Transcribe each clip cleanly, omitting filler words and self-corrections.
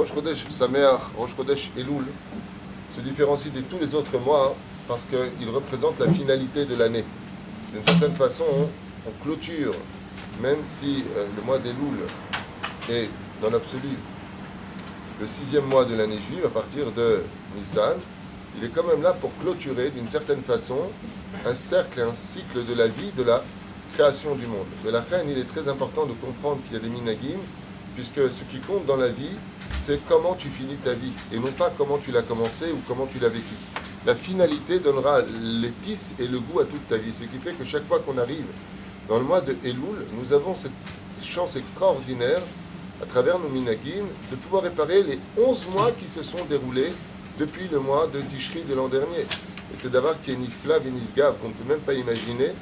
Rosh Chodesh Sameach, Rosh Chodesh Elul se différencie de tous les autres mois parce qu'il représente la finalité de l'année. D'une certaine façon, on clôture, même si le mois d'Elul est dans l'absolu le 6e mois de l'année juive, à partir de Nissan, il est quand même là pour clôturer d'une certaine façon un cercle et un cycle de la vie, de la création du monde. Mais la reine, il est très important de comprendre qu'il y a des minagim, puisque ce qui compte dans la vie, c'est comment tu finis ta vie, et non pas comment tu l'as commencé ou comment tu l'as vécu. La finalité donnera l'épice et le goût à toute ta vie, ce qui fait que chaque fois qu'on arrive dans le mois de Elul, nous avons cette chance extraordinaire, à travers nos minagim, de pouvoir réparer les 11 mois qui se sont déroulés depuis le mois de Tishri de l'an dernier. Et c'est d'avoir qu'il y a Nifla Venisgav, qu'on ne peut même pas imaginer,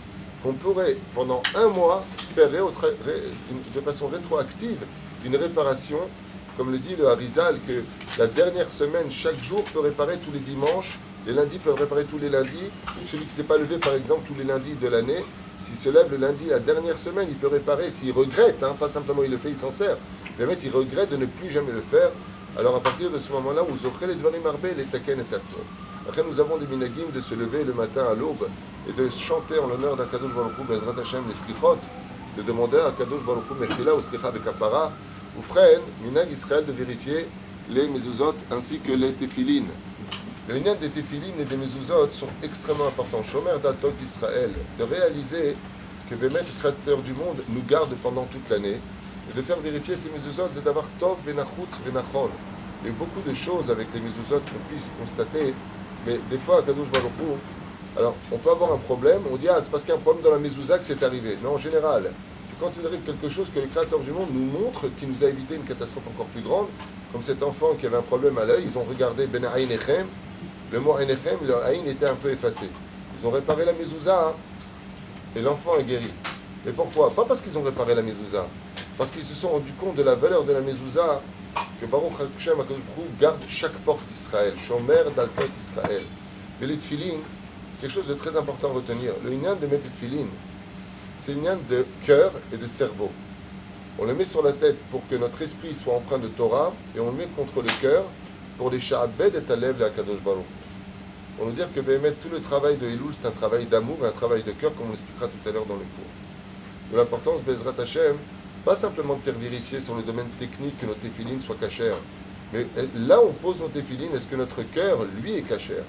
qu'on pourrait, pendant un mois, faire de façon rétroactive une réparation, comme le dit le Harizal, que la dernière semaine, chaque jour peut réparer tous les dimanches, les lundis peuvent réparer tous les lundis. Celui qui ne s'est pas levé, par exemple, tous les lundis de l'année, s'il se lève le lundi, la dernière semaine, il peut réparer, s'il regrette, pas simplement il le fait, il s'en sert, mais en fait, il regrette de ne plus jamais le faire. Alors à partir de ce moment-là, vous aurez les dvarim arbé, les taken et tatzmon. Après, nous avons des minagim de se lever le matin à l'aube et de chanter en l'honneur d'Akadosh Baruch Hu, Bezrat Hashem, les slichot, de demander à Akadosh Baruch Hu, Mechila ou Slicha Bekapara, ou frère, minag Israël de vérifier les mezuzot ainsi que les téphilines. Les minag des téphilines et des mezuzot sont extrêmement importants. Shomer d'Altot Israël, de réaliser que Bémet, le créateur du monde, nous garde pendant toute l'année. Et de faire vérifier ces mezuzot, c'est d'avoir Tov, Venachutz, Venachon. Il y a beaucoup de choses avec les mezuzot qu'on puisse constater, mais des fois, à Kadosh Baruch Hu, alors on peut avoir un problème, on dit c'est parce qu'il y a un problème dans la mezouza que c'est arrivé. Non, en général, c'est quand il arrive quelque chose que le créateur du monde nous montre qui nous a évité une catastrophe encore plus grande, comme cet enfant qui avait un problème à l'œil, ils ont regardé Ben Aïn Echem, le mot Echem, le Aïn était un peu effacé. Ils ont réparé la mezouza, et l'enfant est guéri. Mais pourquoi? Pas parce qu'ils ont réparé la mezouza, parce qu'ils se sont rendus compte de la valeur de la mezouza, que Baruch Hashem HaKadosh Baruch Hu garde chaque porte d'Israël, Shomer d'Altot Israël. Mais les tefilines, quelque chose de très important à retenir, le inyan de mettre tefilin, c'est une inyan de cœur et de cerveau. On le met sur la tête pour que notre esprit soit empreint de Torah, et on le met contre le cœur pour les sha'abed et talev la Kadosh Baruch. On nous dit que tout le travail de Elul, c'est un travail d'amour et un travail de cœur, comme on l'expliquera tout à l'heure dans le cours. De l'importance, Bezrat Hashem, pas simplement de faire vérifier sur le domaine technique que nos téphilines soient cachères, mais là on pose nos téphilines, est-ce que notre cœur, lui, est cachère?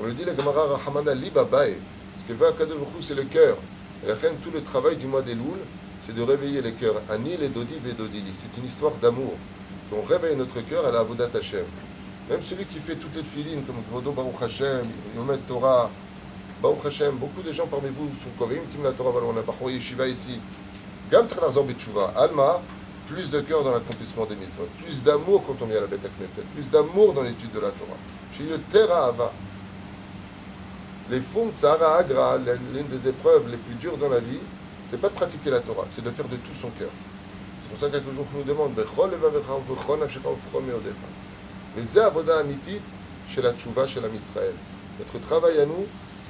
On le dit, la Gemara Rahamana li babae, ce que va Kadosh Baruch Hu, c'est le cœur. Et la fin, tout le travail du mois d'Elul, c'est de réveiller les cœurs. Anil et Dodi et Dodili. C'est une histoire d'amour. On réveille notre cœur à la Avodat Hashem. Même celui qui fait toutes les tefilines, comme Kvodo Baruch Hashem, Yomet Torah, Baruch Hashem, beaucoup de gens parmi vous sont Kovim, Tim la Torah, on a Bachor Yeshiva ici. Gam Tzach Larzor B'Tshuva. Alma, plus de cœur dans l'accomplissement des mitzvot, plus d'amour quand on vient à la Beth Knesset, plus d'amour dans l'étude de la Torah. Chez le Terra Ava. Les fonds de Tzara Agra, l'une des épreuves les plus dures dans la vie, c'est pas de pratiquer la Torah, c'est de faire de tout son cœur. C'est pour ça qu'un jour nous demande mais c'est avoda amitit chez la tchouva, chez la Israël. Notre travail à nous,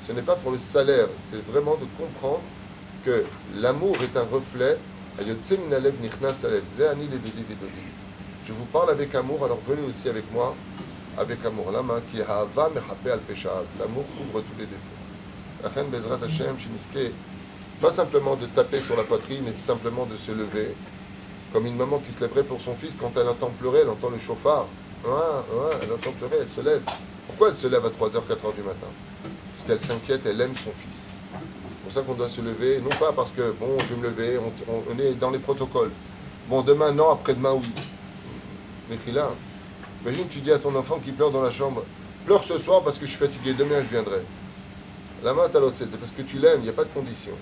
ce n'est pas pour le salaire, c'est vraiment de comprendre que l'amour est un reflet. Je vous parle avec amour, alors venez aussi avec moi avec amour. L'amour couvre tous les défauts. Pas simplement de taper sur la poitrine et simplement de se lever, comme une maman qui se lèverait pour son fils quand elle entend pleurer, elle entend le chauffard. Elle entend pleurer, elle se lève. Pourquoi elle se lève à 3h, 4h du matin? Parce qu'elle s'inquiète, elle aime son fils. C'est pour ça qu'on doit se lever, non pas parce que, bon, je vais me lever, on est dans les protocoles. Bon, demain, non, après-demain, oui. Mais là, imagine, tu dis à ton enfant qui pleure dans la chambre, pleure ce soir parce que je suis fatigué, demain je viendrai. La main à l'ossette, c'est parce que tu l'aimes, il n'y a pas de condition.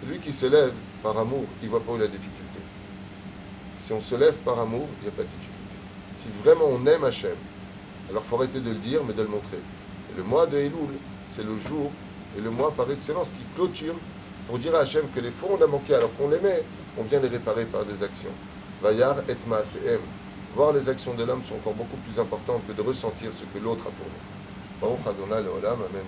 Celui qui se lève par amour, il ne voit pas où la difficulté. Si on se lève par amour, il n'y a pas de difficulté. Si vraiment on aime Hachem, alors il faut arrêter de le dire, mais de le montrer. Et le mois de Elul, c'est le jour et le mois par excellence qui clôture pour dire à Hachem que les fois on a manqué alors qu'on l'aimait, on vient les réparer par des actions. Vayar et Maasehem. Voir les actions de l'homme sont encore beaucoup plus importantes que de ressentir ce que l'autre a pour nous. Baruch Adonai Leolam, Amen.